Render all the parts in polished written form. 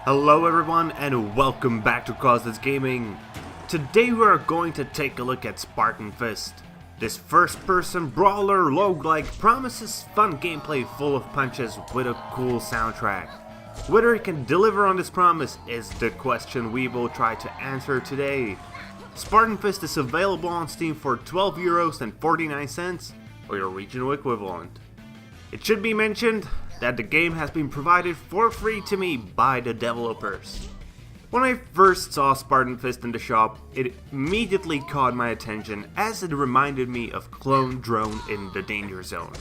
Hello everyone and welcome back to Causeless Gaming. Today we are going to take a look at Spartan Fist. This first-person brawler roguelike promises fun gameplay full of punches with a cool soundtrack. Whether it can deliver on this promise is the question we will try to answer today. Spartan Fist is available on Steam for €12.49 or your regional equivalent. It should be mentioned that the game has been provided for free to me by the developers. When I first saw Spartan Fist in the shop, it immediately caught my attention as it reminded me of Clone Drone in the Danger Zone,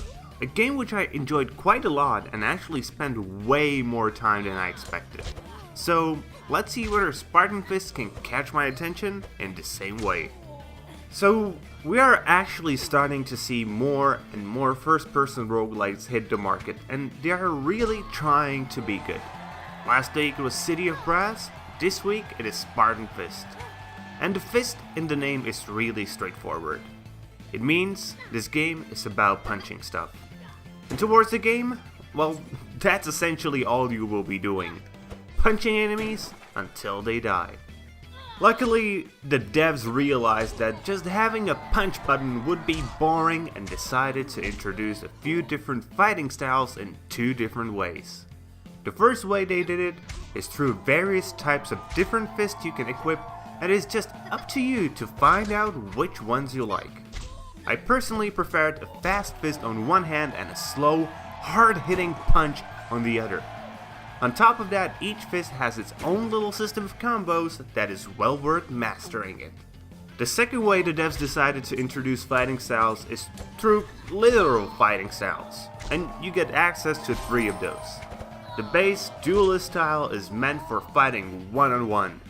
a game which I enjoyed quite a lot and actually spent way more time than I expected. So let's see whether Spartan Fist can catch my attention in the same way. So we are actually starting to see more and more first-person roguelites hit the market, and they are really trying to be good. Last week it was City of Brass, this week it is Spartan Fist. And the fist in the name is really straightforward. It means this game is about punching stuff. And towards the game, well, that's essentially all you will be doing. Punching enemies until they die. Luckily, the devs realized that just having a punch button would be boring and decided to introduce a few different fighting styles in two different ways. The first way they did it is through various types of different fists you can equip, and it's just up to you to find out which ones you like. I personally preferred a fast fist on one hand and a slow, hard-hitting punch on the other. On top of that, each fist has its own little system of combos that is well worth mastering it. The second way the devs decided to introduce fighting styles is through literal fighting styles, and you get access to 3 of those. The base duelist style is meant for fighting one-on-one.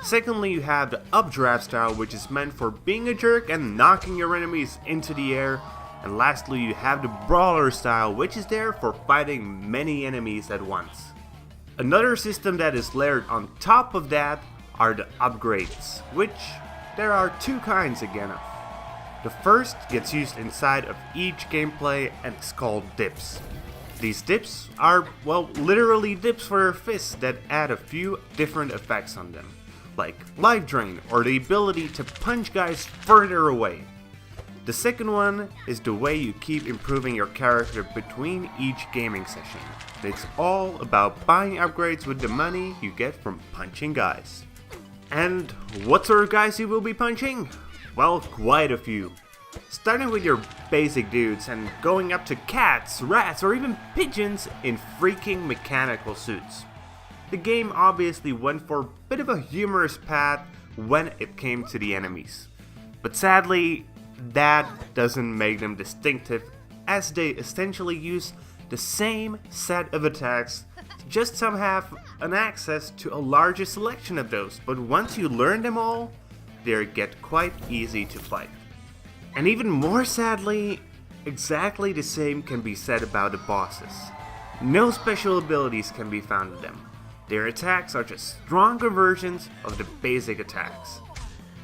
Secondly, you have the updraft style, which is meant for being a jerk and knocking your enemies into the air. And lastly, you have the brawler style, which is there for fighting many enemies at once. Another system that is layered on top of that are the upgrades, which there are 2 kinds again of. The first gets used inside of each gameplay and is called dips. These dips are, well, literally dips for your fists that add a few different effects on them, like life drain or the ability to punch guys further away. The second one is the way you keep improving your character between each gaming session. It's all about buying upgrades with the money you get from punching guys. And what sort of guys you will be punching? Well, quite a few. Starting with your basic dudes and going up to cats, rats, or even pigeons in freaking mechanical suits. The game obviously went for a bit of a humorous path when it came to the enemies. But sadly, that doesn't make them distinctive, as they essentially use the same set of attacks, just some have an access to a larger selection of those, but once you learn them all, they get quite easy to fight. And even more sadly, exactly the same can be said about the bosses. No special abilities can be found in them. Their attacks are just stronger versions of the basic attacks.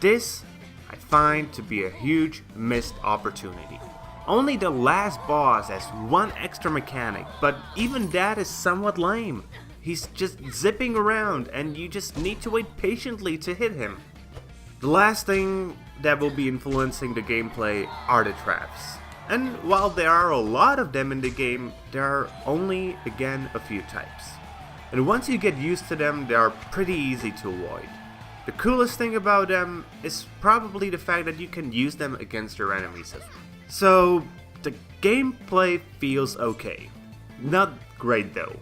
This I find to be a huge missed opportunity. Only the last boss has one extra mechanic, but even that is somewhat lame. He's just zipping around and you just need to wait patiently to hit him. The last thing that will be influencing the gameplay are the traps. And while there are a lot of them in the game, there are only, again, a few types. And once you get used to them, they are pretty easy to avoid. The coolest thing about them is probably the fact that you can use them against your enemies as well. So, the gameplay feels okay. Not great though.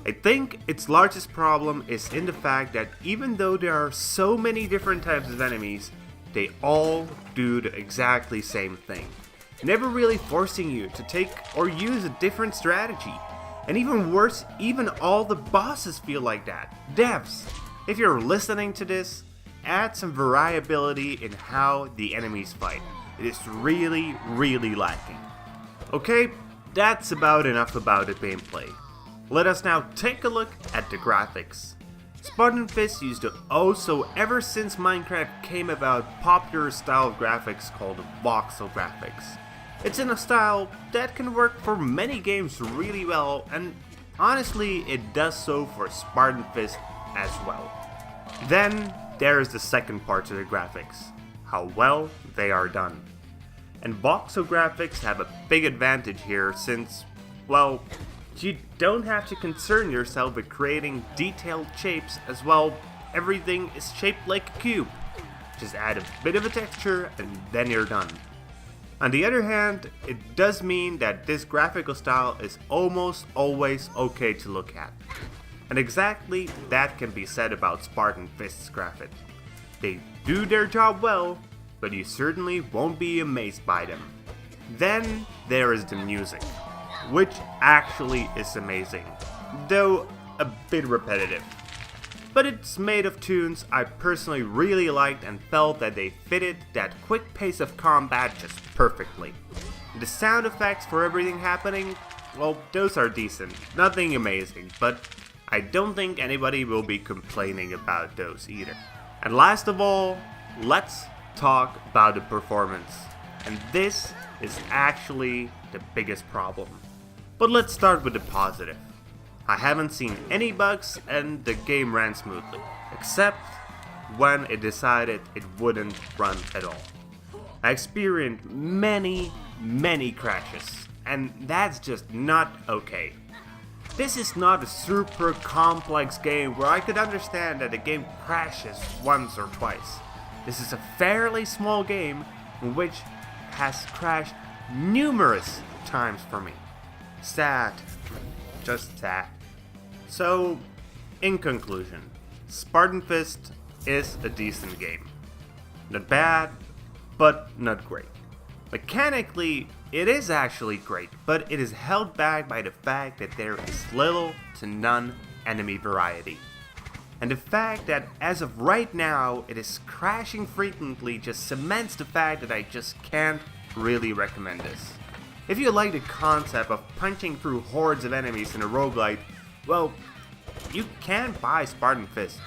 I think its largest problem is in the fact that even though there are so many different types of enemies, they all do the exactly same thing. Never really forcing you to take or use a different strategy. And even worse, even all the bosses feel like that. Devs, if you're listening to this, add some variability in how the enemies fight. It is really, really lacking. Okay, that's about enough about the gameplay. Let us now take a look at the graphics. Spartan Fist used the ever since Minecraft came about popular style of graphics called voxel graphics. It's in a style that can work for many games really well and honestly it does so for Spartan Fist as well. Then there is the second part to the graphics, how well they are done. And voxel graphics have a big advantage here since, well, you don't have to concern yourself with creating detailed shapes as well. Everything is shaped like a cube. Just add a bit of a texture and then you're done. On the other hand, it does mean that this graphical style is almost always okay to look at. And exactly that can be said about Spartan Fist's graphics. They do their job well, but you certainly won't be amazed by them. Then there is the music, which actually is amazing, though a bit repetitive. But it's made of tunes I personally really liked and felt that they fitted that quick pace of combat just perfectly. The sound effects for everything happening, well, those are decent, nothing amazing, but I don't think anybody will be complaining about those either. And last of all, let's talk about the performance. And this is actually the biggest problem. But let's start with the positive. I haven't seen any bugs and the game ran smoothly, except when it decided it wouldn't run at all. I experienced many crashes, and that's just not okay. This is not a super complex game where I could understand that the game crashes once or twice. This is a fairly small game which has crashed numerous times for me. Sad. Just sad. So, in conclusion, Spartan Fist is a decent game. Not bad, but not great. Mechanically, it is actually great, but it is held back by the fact that there is little to none enemy variety. And the fact that as of right now it is crashing frequently just cements the fact that I just can't really recommend this. If you like the concept of punching through hordes of enemies in a roguelite, well, you can buy Spartan Fist.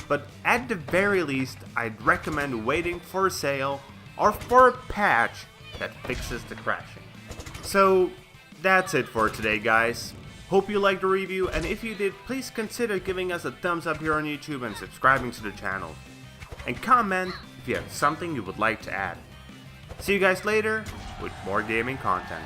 But at the very least, I'd recommend waiting for a sale or for a patch that fixes the crashing. So that's it for today, guys. Hope you liked the review, and if you did, please consider giving us a thumbs up here on YouTube and subscribing to the channel. And comment if you have something you would like to add. See you guys later with more gaming content.